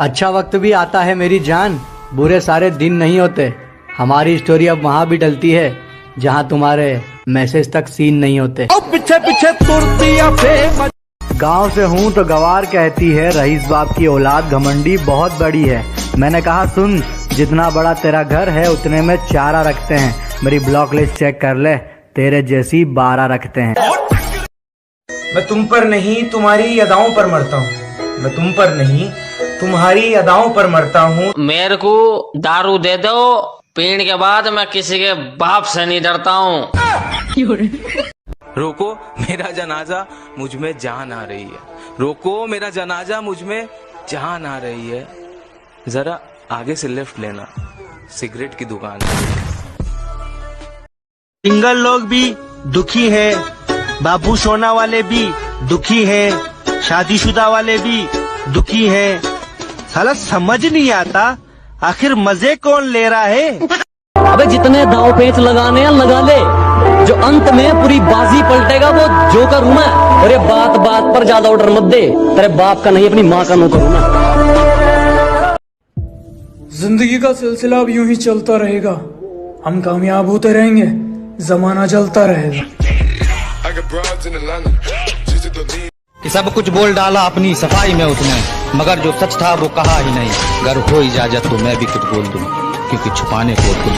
अच्छा वक्त भी आता है मेरी जान, बुरे सारे दिन नहीं होते। हमारी स्टोरी अब वहाँ भी डलती है जहाँ तुम्हारे मैसेज तक सीन नहीं होते। पीछे पीछे तुरती गांव से हूँ तो गवार कहती है, रईस बाप की औलाद घमंडी बहुत बड़ी है। मैंने कहा सुन, जितना बड़ा तेरा घर है उतने में चारा रखते हैं। मेरी ब्लॉक लिस्ट चेक कर ले, तेरे जैसी 12 रखते हैं। मैं तुम पर नहीं तुम्हारी अदाओं पर मरता हूँ। मैं तुम पर नहीं तुम्हारी अदाओं पर मरता हूँ। मेरे को दारू दे दो, पीने के बाद मैं किसी के बाप से नहीं डरता हूँ। रोको मेरा जनाजा मुझ में जान आ रही है। रोको मेरा जनाजा मुझ में जान आ रही है। जरा आगे से लेफ्ट लेना, सिगरेट की दुकान है। सिंगल लोग भी दुखी है, बाबू सोना वाले भी दुखी है, शादीशुदा वाले भी दुखी है। साला समझ नहीं आता आखिर मजे कौन ले रहा है। अबे जितने दाव पेच लगाने हैं लगा ले, जो अंत में पूरी बाजी पलटेगा वो जोकर हूं मैं। और ये बात बात पर ज्यादा ऑर्डर मत दे, तेरे बाप का नहीं अपनी माँ का नौकर हूं मैं। जिंदगी का सिलसिला अब यूं ही चलता रहेगा, हम कामयाब होते रहेंगे, जमाना चलता रहेगा। कि सब कुछ बोल डाला अपनी सफाई में उसने, मगर जो सच था वो कहा ही नहीं। अगर हो इजाजत तो मैं भी कुछ बोल दूं, क्योंकि छुपाने को कुछ।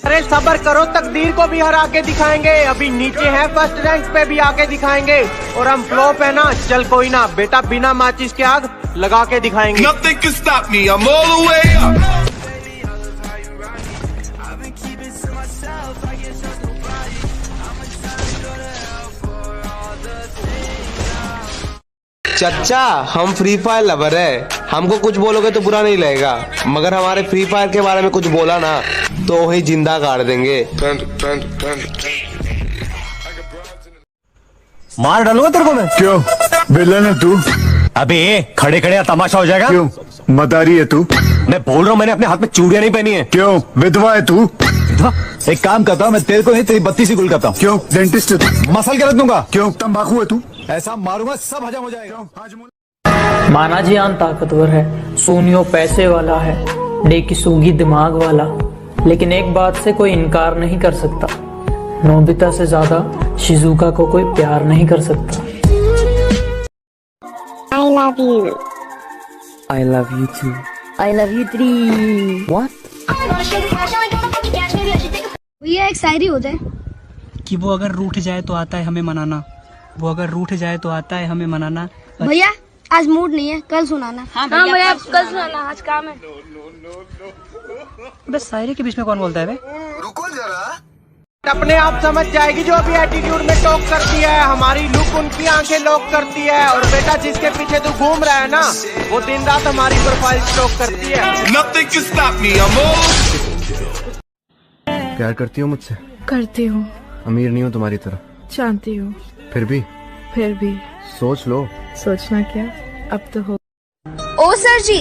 अरे सब्र करो, तकदीर को भी हरा के दिखाएंगे। अभी नीचे है फर्स्ट रैंक पे भी आके दिखाएंगे, और हम फ्लॉप है ना, चल कोई ना बेटा, बिना माचिस के आग लगा के दिखाएंगे। Nothing can stop me, I'm all the way up. चच्चा हम फ्री फायर लवर है, हमको कुछ बोलोगे तो बुरा नहीं लगेगा, मगर हमारे फ्री फायर के बारे में कुछ बोला ना तो वही जिंदा गाड़ देंगे। मार डालूंगा तेरे को मैं। क्यों विलन है तू? अबे खड़े खड़े तमाशा हो जाएगा। क्यों मदारी है तू? मैं बोल रहा हूँ, मैंने अपने हाथ में चूड़ियां नहीं पहनी है। क्यों विधवा है तू? एक काम करता हूँ, मैं तेरे को नहीं तेरी बत्ती सी गुल करता हूँ। क्यों डेंटिस्ट है तू? मसल के रख दूंगा। क्यों तंबाकू है तू? ऐसा मारूंगा सब हजम हो जाएगा। मानाजियान ताकतवर है, सोनियो पैसे वाला है, डेकी सूगी दिमाग वाला, लेकिन एक बात से कोई इनकार नहीं कर सकता, नोबिता से ज्यादा शिजुका को कोई प्यार नहीं कर सकता। I love you. I love you too. I love you three. What? भैया एक शायरी हो जाए कि वो अगर रूठ जाए तो आता है हमें मनाना, वो अगर रूठ जाए तो आता है हमें मनाना। भैया आज मूड नहीं है, कल सुनाना। हाँ भैया कल सुनाना, आज काम है। बस शायरी के बीच में कौन बोलता है बे? रुको जरा, अपने आप समझ जाएगी जो अभी एटीट्यूड में टॉक करती है। हमारी लुक उनकी आंखें लॉक करती है, और बेटा जिसके पीछे तू घूम रहा है ना, वो दिन रात हमारी प्रोफाइल स्टॉक करती है। Nothing can stop me, I'm all... प्यार करती हो मुझसे? करती हूँ। अमीर नहीं हूँ तुम्हारी तरह, जानती हूँ। फिर भी सोच लो। सोचना क्या, अब तो हो। ओ सर जी,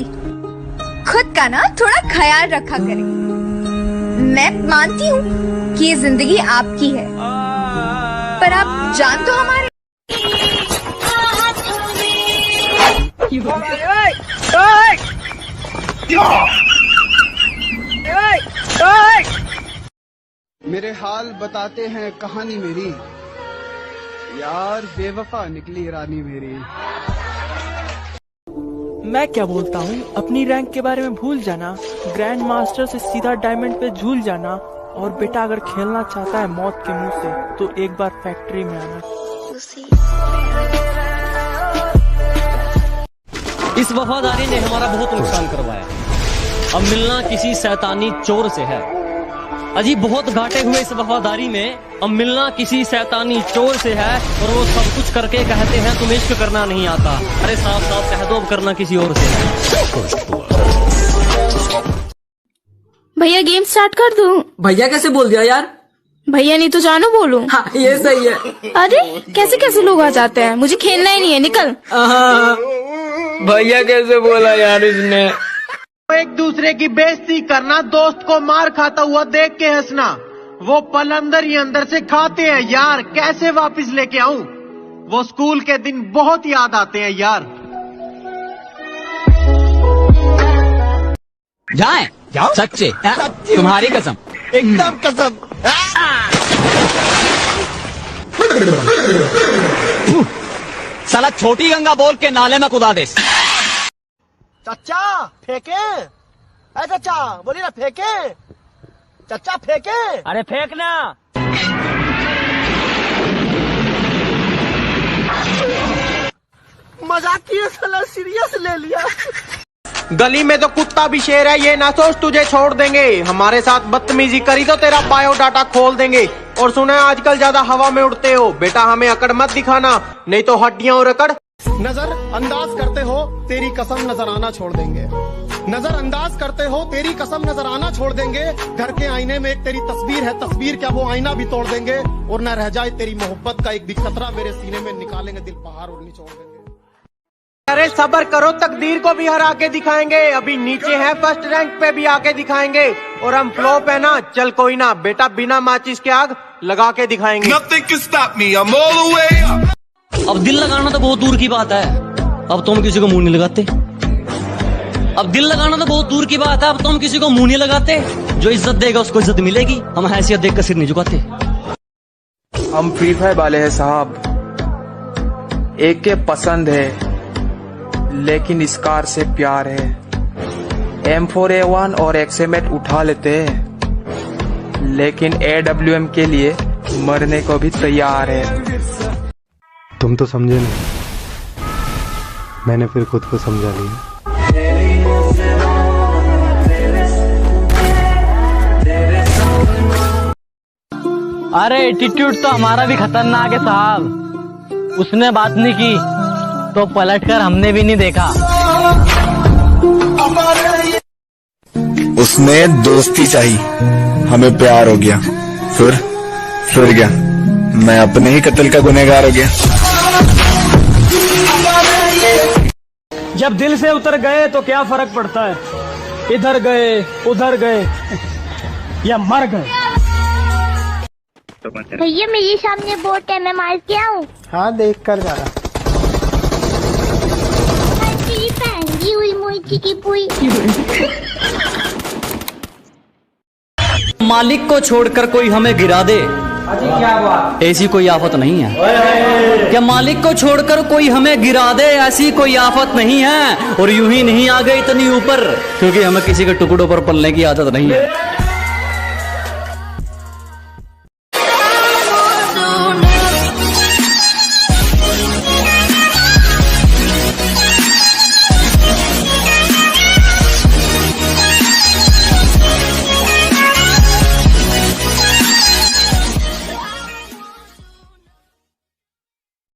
खुद का ना थोड़ा ख्याल रखा करें। मैं मानती हूँ कि ये जिंदगी आपकी है, पर आप जान तो हमारे। मेरे हाल बताते हैं कहानी मेरी, यार बेवफा निकली रानी मेरी। मैं क्या बोलता हूँ, अपनी रैंक के बारे में भूल जाना, ग्रैंड मास्टर से सीधा डायमंड पे झूल जाना, और बेटा अगर खेलना चाहता है मौत के मुंह से तो एक बार फैक्ट्री में आना। इस वफादारी ने हमारा बहुत नुकसान करवाया, अब मिलना किसी शैतानी चोर से है। अजी बहुत घाटे हुए इस वफादारी में, अब मिलना किसी शैतानी चोर से है, और वो सब कुछ करके कहते हैं तुम्हें इश्क करना नहीं आता। अरे साफ साफ कह दो अब करना किसी और से है। भैया गेम स्टार्ट कर दूं? भैया कैसे बोल दिया यार? भैया नहीं तो जानू बोलूं? हाँ ये सही है। अरे कैसे कैसे लोग आ जाते हैं, मुझे खेलना ही नहीं है, निकल। भैया कैसे बोला यार इसने? एक दूसरे की बेइज्जती करना, दोस्त को मार खाता हुआ देख के हंसना, वो पल अंदर ही अंदर से खाते हैं यार। कैसे वापस लेके आऊं वो स्कूल के दिन, बहुत याद आते हैं यार। जाएं? जाओ। सच्चे? तुम्हारी कसम? एकदम कसम। साला छोटी गंगा बोल के नाले में कुदा दे। चाचा फेंके? अरे चाचा बोलिए ना, फेंके? चाचा फेंके? अरे फेंकना। मजाक किया साला, सीरियस ले लिया। गली में तो कुत्ता भी शेर है, ये ना सोच तुझे छोड़ देंगे। हमारे साथ बदतमीजी करी तो तेरा बायोडाटा खोल देंगे। और सुना है आजकल ज्यादा हवा में उड़ते हो, बेटा हमें अकड़ मत दिखाना, नहीं तो हड्डियां और अकड़। नजर अंदाज करते हो तेरी कसम नजर आना छोड़ देंगे। नजर अंदाज करते हो तेरी कसम नजर आना छोड़ देंगे। घर के आईने में एक तेरी तस्वीर है, तस्वीर क्या वो आईना भी तोड़ देंगे। और न रह जाए तेरी मोहब्बत का एक भी कतरा मेरे सीने में, निकालेंगे दिल पहाड़ और निचोड़ देंगे। अरे सब्र करो, तकदीर को भी हरा के दिखाएंगे। अभी नीचे हैं, फर्स्ट रैंक पे भी आके दिखाएंगे। और हम फ्लॉप है ना, चल कोई ना बेटा, बिना माचिस के आग लगा के दिखाएंगे। अब दिल लगाना तो बहुत दूर की बात है, अब तुम किसी को मुंह नहीं लगाते। अब दिल लगाना तो बहुत दूर की बात है, अब तुम किसी को मुंह नहीं लगाते। जो इज्जत देगा उसको इज्जत मिलेगी, हम हैसियत देख कर सिर नहीं झुकाते। हम फ्री फायर वाले हैं साहब, एक के पसंद है लेकिन स्कार से प्यार है। M4A1 और XM8 उठा लेते हैं लेकिन AWM के लिए मरने को भी तैयार है। तुम तो समझे नहीं, मैंने फिर खुद को समझा लिया। अरे एटीट्यूड तो हमारा भी खतरनाक है साहब। उसने बात नहीं की तो पलटकर हमने भी नहीं देखा। उसने दोस्ती चाही, हमें प्यार हो गया, फिर क्या, मैं अपने ही कत्ल का गुनहगार हो गया। जब दिल से उतर गए तो क्या फर्क पड़ता है, इधर गए उधर गए या मर गए। भैया मेरे सामने बोट है, मैं मार के आऊँ? हाँ देख कर जा रहा। पहनगी हुई मोची की पुई। मालिक को छोड़कर कोई हमें गिरा दे, ऐसी कोई आफत नहीं है। क्या मालिक को छोड़कर कोई हमें गिरा दे, ऐसी कोई आफत नहीं है। और यूं ही नहीं आ गए इतनी ऊपर, क्योंकि हमें किसी के टुकड़ों पर पलने की आदत नहीं है।